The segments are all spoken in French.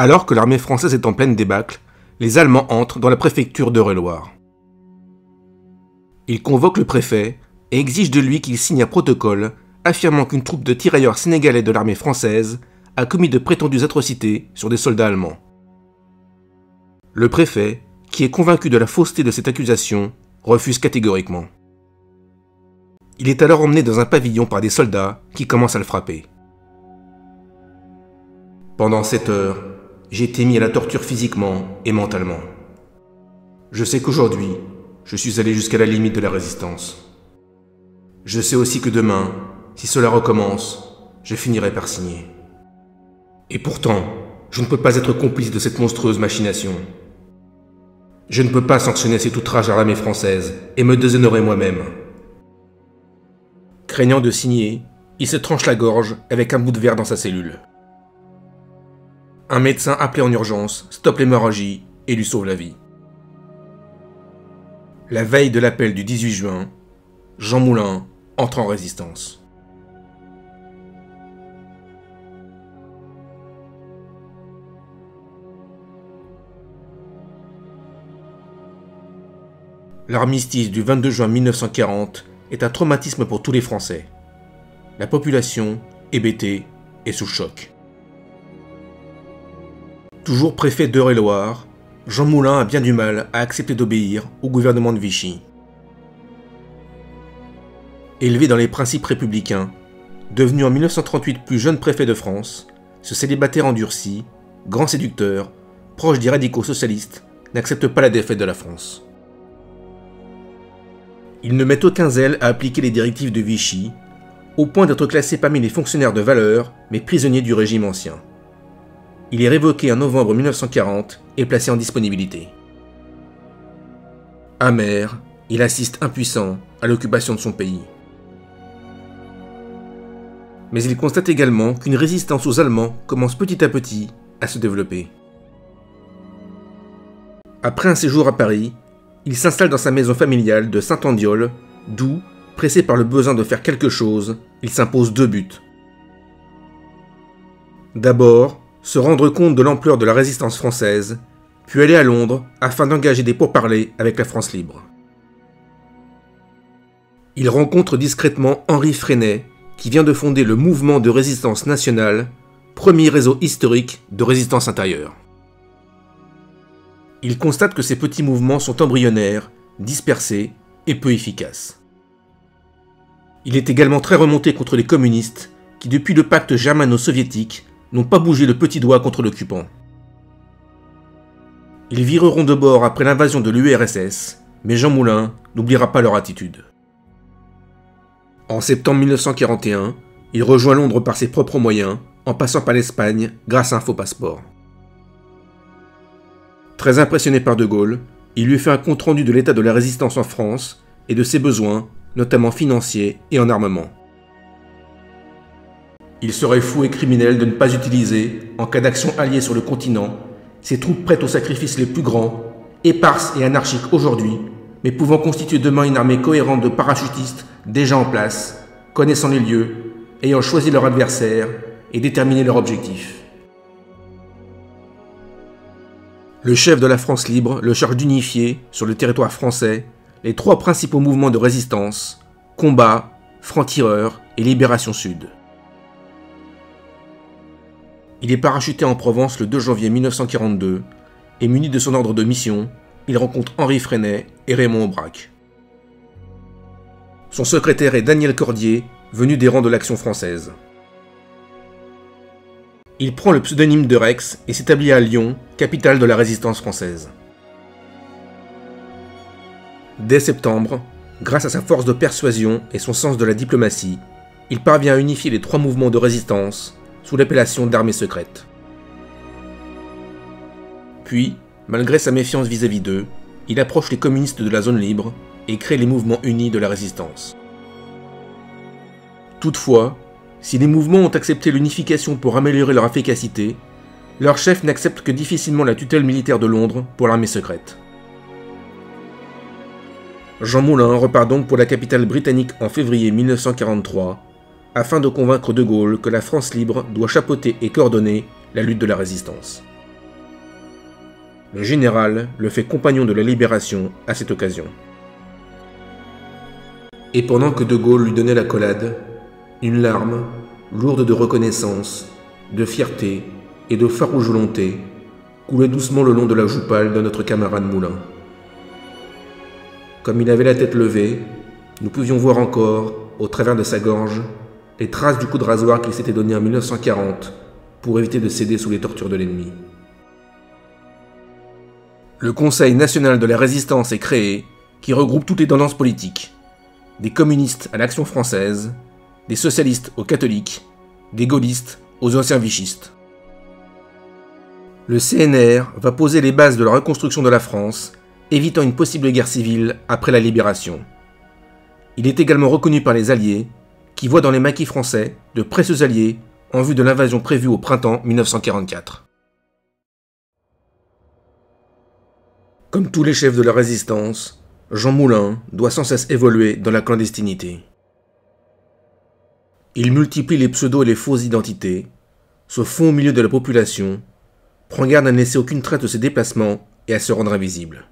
Alors que l'armée française est en pleine débâcle, les Allemands entrent dans la préfecture d'Eure-et-Loir. Ils convoquent le préfet et exigent de lui qu'il signe un protocole affirmant qu'une troupe de tirailleurs sénégalais de l'armée française a commis de prétendues atrocités sur des soldats allemands. Le préfet, qui est convaincu de la fausseté de cette accusation, refuse catégoriquement. Il est alors emmené dans un pavillon par des soldats qui commencent à le frapper. Pendant 7 heures, j'ai été mis à la torture physiquement et mentalement. Je sais qu'aujourd'hui, je suis allé jusqu'à la limite de la résistance. Je sais aussi que demain, si cela recommence, je finirai par signer. Et pourtant, je ne peux pas être complice de cette monstrueuse machination. Je ne peux pas sanctionner cet outrage à l'armée française et me déshonorer moi-même. Craignant de signer, il se tranche la gorge avec un bout de verre dans sa cellule. Un médecin appelé en urgence stoppe l'hémorragie et lui sauve la vie. La veille de l'appel du 18 juin, Jean Moulin entre en résistance. L'armistice du 22 juin 1940 est un traumatisme pour tous les Français. La population, hébétée, est sous choc. Toujours préfet d'Eure-et-Loir, Jean Moulin a bien du mal à accepter d'obéir au gouvernement de Vichy. Élevé dans les principes républicains, devenu en 1938 plus jeune préfet de France, ce célibataire endurci, grand séducteur, proche des radicaux socialistes, n'accepte pas la défaite de la France. Il ne met aucun zèle à appliquer les directives de Vichy, au point d'être classé parmi les fonctionnaires de valeur, mais prisonnier du régime ancien. Il est révoqué en novembre 1940 et placé en disponibilité. Amer, il assiste impuissant à l'occupation de son pays. Mais il constate également qu'une résistance aux Allemands commence petit à petit à se développer. Après un séjour à Paris, il s'installe dans sa maison familiale de Saint-Andiol, d'où, pressé par le besoin de faire quelque chose, il s'impose 2 buts. D'abord, se rendre compte de l'ampleur de la résistance française, puis aller à Londres afin d'engager des pourparlers avec la France libre. Il rencontre discrètement Henri Freinet, qui vient de fonder le Mouvement de résistance nationale, premier réseau historique de résistance intérieure. Il constate que ces petits mouvements sont embryonnaires, dispersés et peu efficaces. Il est également très remonté contre les communistes, qui depuis le pacte germano-soviétique n'ont pas bougé le petit doigt contre l'occupant. Ils vireront de bord après l'invasion de l'URSS, mais Jean Moulin n'oubliera pas leur attitude. En septembre 1941, il rejoint Londres par ses propres moyens, en passant par l'Espagne grâce à un faux passeport. Très impressionné par De Gaulle, il lui fait un compte-rendu de l'état de la résistance en France et de ses besoins, notamment financiers et en armement. Il serait fou et criminel de ne pas utiliser, en cas d'action alliée sur le continent, ces troupes prêtes aux sacrifices les plus grands, éparses et anarchiques aujourd'hui, mais pouvant constituer demain une armée cohérente de parachutistes déjà en place, connaissant les lieux, ayant choisi leur adversaire et déterminé leur objectif. Le chef de la France libre le charge d'unifier, sur le territoire français, les 3 principaux mouvements de résistance, Combat, Francs-Tireurs et Libération Sud. Il est parachuté en Provence le 2 janvier 1942 et muni de son ordre de mission, il rencontre Henri Freinet et Raymond Aubrac. Son secrétaire est Daniel Cordier, venu des rangs de l'Action française. Il prend le pseudonyme de Rex et s'établit à Lyon, capitale de la résistance française. Dès septembre, grâce à sa force de persuasion et son sens de la diplomatie, il parvient à unifier les 3 mouvements de résistance sous l'appellation d'armée secrète. Puis, malgré sa méfiance vis-à-vis d'eux, il approche les communistes de la zone libre et crée les mouvements unis de la résistance. Toutefois, si les mouvements ont accepté l'unification pour améliorer leur efficacité, leur chef n'accepte que difficilement la tutelle militaire de Londres pour l'armée secrète. Jean Moulin repart donc pour la capitale britannique en février 1943, afin de convaincre De Gaulle que la France libre doit chapeauter et coordonner la lutte de la résistance. Le général le fait compagnon de la Libération à cette occasion. Et pendant que De Gaulle lui donnait l'accolade, une larme, lourde de reconnaissance, de fierté et de farouche volonté, coulait doucement le long de la joue pâle de notre camarade Moulin. Comme il avait la tête levée, nous pouvions voir encore, au travers de sa gorge, les traces du coup de rasoir qu'il s'était donné en 1940 pour éviter de céder sous les tortures de l'ennemi. Le Conseil national de la résistance est créé, qui regroupe toutes les tendances politiques, des communistes à l'Action française, des socialistes aux catholiques, des gaullistes aux anciens vichistes. Le CNR va poser les bases de la reconstruction de la France, évitant une possible guerre civile après la Libération. Il est également reconnu par les Alliés, qui voient dans les maquis français de précieux alliés en vue de l'invasion prévue au printemps 1944. Comme tous les chefs de la résistance, Jean Moulin doit sans cesse évoluer dans la clandestinité. Il multiplie les pseudos et les fausses identités, se fond au milieu de la population, prend garde à ne laisser aucune trace de ses déplacements et à se rendre invisible.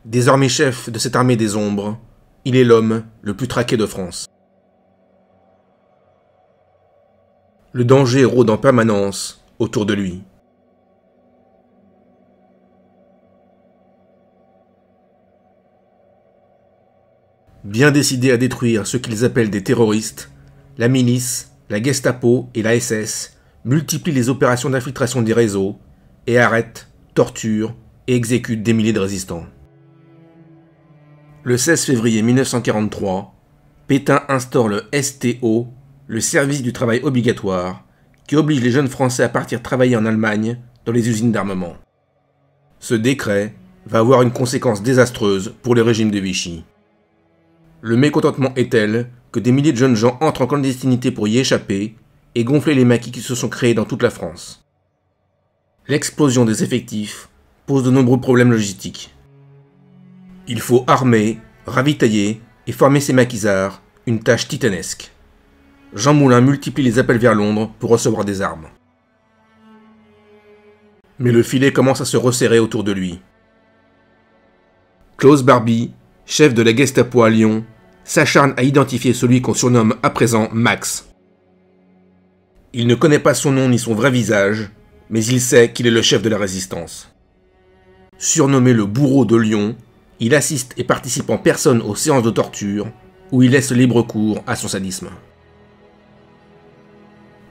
Désormais chef de cette armée des ombres, il est l'homme le plus traqué de France. Le danger rôde en permanence autour de lui. Bien décidés à détruire ce qu'ils appellent des terroristes, la milice, la Gestapo et la SS multiplient les opérations d'infiltration des réseaux et arrêtent, torturent et exécutent des milliers de résistants. Le 16 février 1943, Pétain instaure le STO, le service du travail obligatoire, qui oblige les jeunes Français à partir travailler en Allemagne dans les usines d'armement. Ce décret va avoir une conséquence désastreuse pour le régime de Vichy. Le mécontentement est tel que des milliers de jeunes gens entrent en clandestinité pour y échapper et gonfler les maquis qui se sont créés dans toute la France. L'explosion des effectifs pose de nombreux problèmes logistiques. Il faut armer, ravitailler et former ces maquisards, une tâche titanesque. Jean Moulin multiplie les appels vers Londres pour recevoir des armes. Mais le filet commence à se resserrer autour de lui. Klaus Barbie, chef de la Gestapo à Lyon, s'acharne à identifier celui qu'on surnomme à présent Max. Il ne connaît pas son nom ni son vrai visage, mais il sait qu'il est le chef de la résistance. Surnommé le bourreau de Lyon, il assiste et participe en personne aux séances de torture, où il laisse libre cours à son sadisme.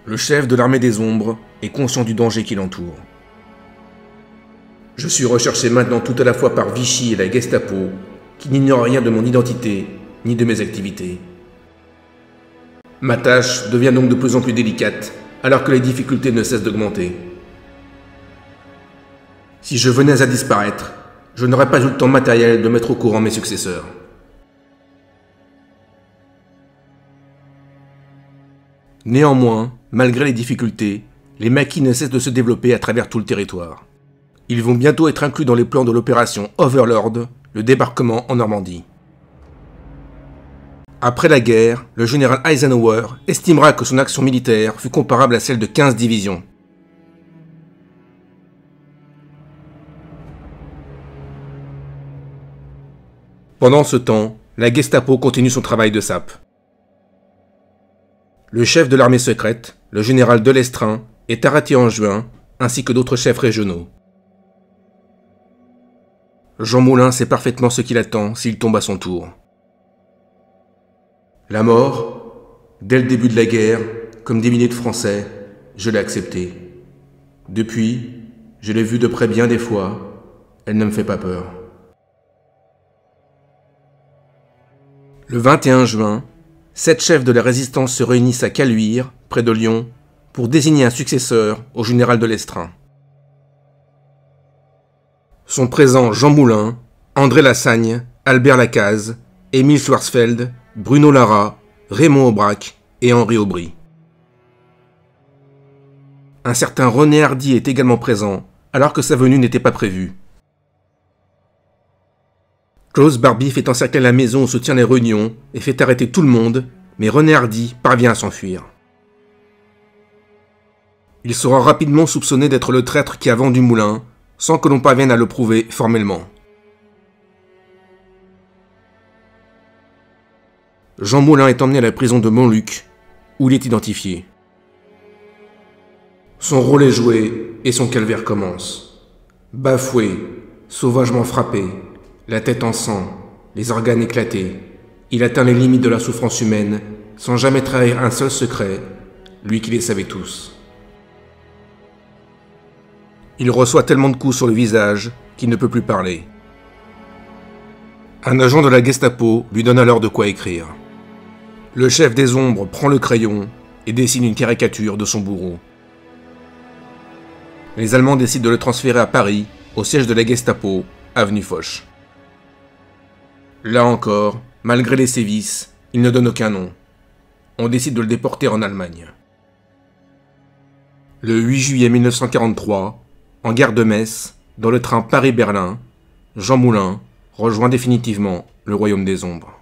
Le chef de l'armée des ombres est conscient du danger qui l'entoure. Je suis recherché maintenant tout à la fois par Vichy et la Gestapo, qui n'ignorent rien de mon identité ni de mes activités. Ma tâche devient donc de plus en plus délicate, alors que les difficultés ne cessent d'augmenter. Si je venais à disparaître, je n'aurais pas eu le temps matériel de mettre au courant mes successeurs. Néanmoins, malgré les difficultés, les maquis ne cessent de se développer à travers tout le territoire. Ils vont bientôt être inclus dans les plans de l'opération Overlord, le débarquement en Normandie. Après la guerre, le général Eisenhower estimera que son action militaire fut comparable à celle de 15 divisions. Pendant ce temps, la Gestapo continue son travail de sape. Le chef de l'armée secrète, le général Delestrin, est arrêté en juin, ainsi que d'autres chefs régionaux. Jean Moulin sait parfaitement ce qu'il attend s'il tombe à son tour. La mort, dès le début de la guerre, comme des milliers de Français, je l'ai acceptée. Depuis, je l'ai vue de près bien des fois, elle ne me fait pas peur. Le 21 juin, 7 chefs de la résistance se réunissent à Caluire, près de Lyon, pour désigner un successeur au général Delestrin. Sont présents Jean Moulin, André Lassagne, Albert Lacaze, Émile Schwarzfeld, Bruno Lara, Raymond Aubrac et Henri Aubry. Un certain René Hardy est également présent, alors que sa venue n'était pas prévue. Klaus Barbie fait encercler la maison où se tient les réunions et fait arrêter tout le monde, mais René Hardy parvient à s'enfuir. Il sera rapidement soupçonné d'être le traître qui a vendu Moulin, sans que l'on parvienne à le prouver formellement. Jean Moulin est emmené à la prison de Montluc, où il est identifié. Son rôle est joué et son calvaire commence. Bafoué, sauvagement frappé, la tête en sang, les organes éclatés, il atteint les limites de la souffrance humaine sans jamais trahir un seul secret, lui qui les savait tous. Il reçoit tellement de coups sur le visage qu'il ne peut plus parler. Un agent de la Gestapo lui donne alors de quoi écrire. Le chef des ombres prend le crayon et dessine une caricature de son bourreau. Les Allemands décident de le transférer à Paris, au siège de la Gestapo, avenue Foch. Là encore, malgré les sévices, il ne donne aucun nom. On décide de le déporter en Allemagne. Le 8 juillet 1943, en gare de Metz, dans le train Paris-Berlin, Jean Moulin rejoint définitivement le royaume des ombres.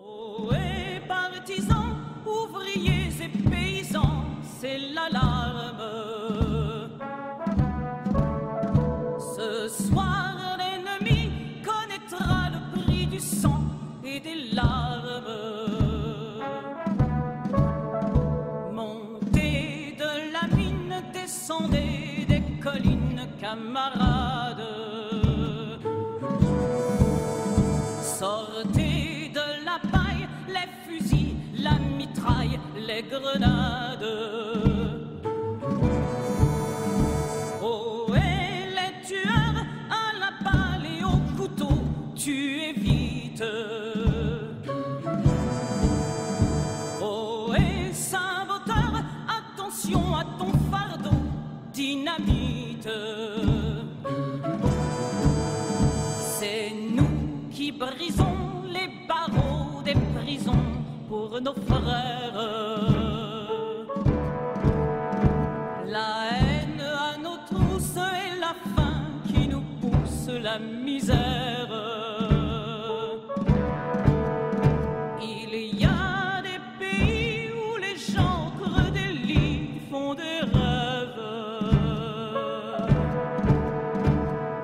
Ohé, partisans, ouvriers et paysans, c'est l'alarme. Ce soir, l'ennemi connaîtra le prix du sang et des larmes. Montez de la mine, descendez des collines, camarades. Sortez de la paille, les fusils, la mitraille, les grenades. Oh, et les tueurs à la balle et au couteau, tuez vite. Oh, et saboteur, attention à ton fardeau, dynamite. C'est nous qui brisons les barreaux des prisons pour nos frères. La haine à nos trousses et la faim qui nous pousse la misère. Il y a des pays où les gens creux des lits font des rêves.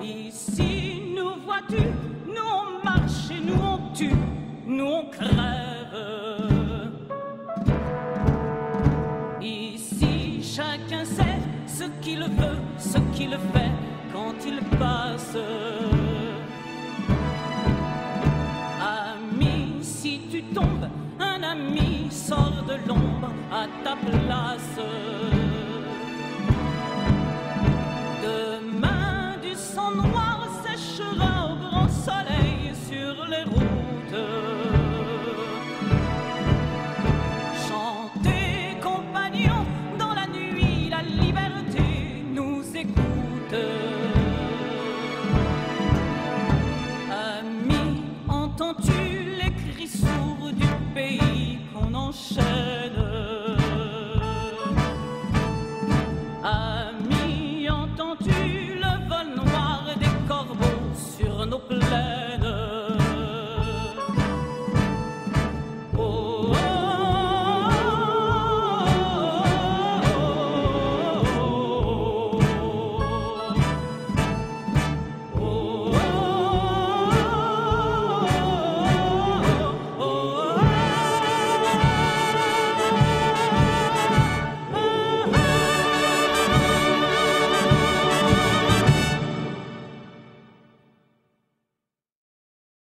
Ici, nous vois-tu, nous on marche et nous on tue, nous on crève. Ici, chacun sait ce qu'il veut, ce qu'il fait quand il passe. Ami, si tu tombes, un ami sort de l'ombre à ta place. Demain, du sang noir séchera au grand soleil sur les routes. Chantez, compagnons, dans la nuit, la liberté nous écoute.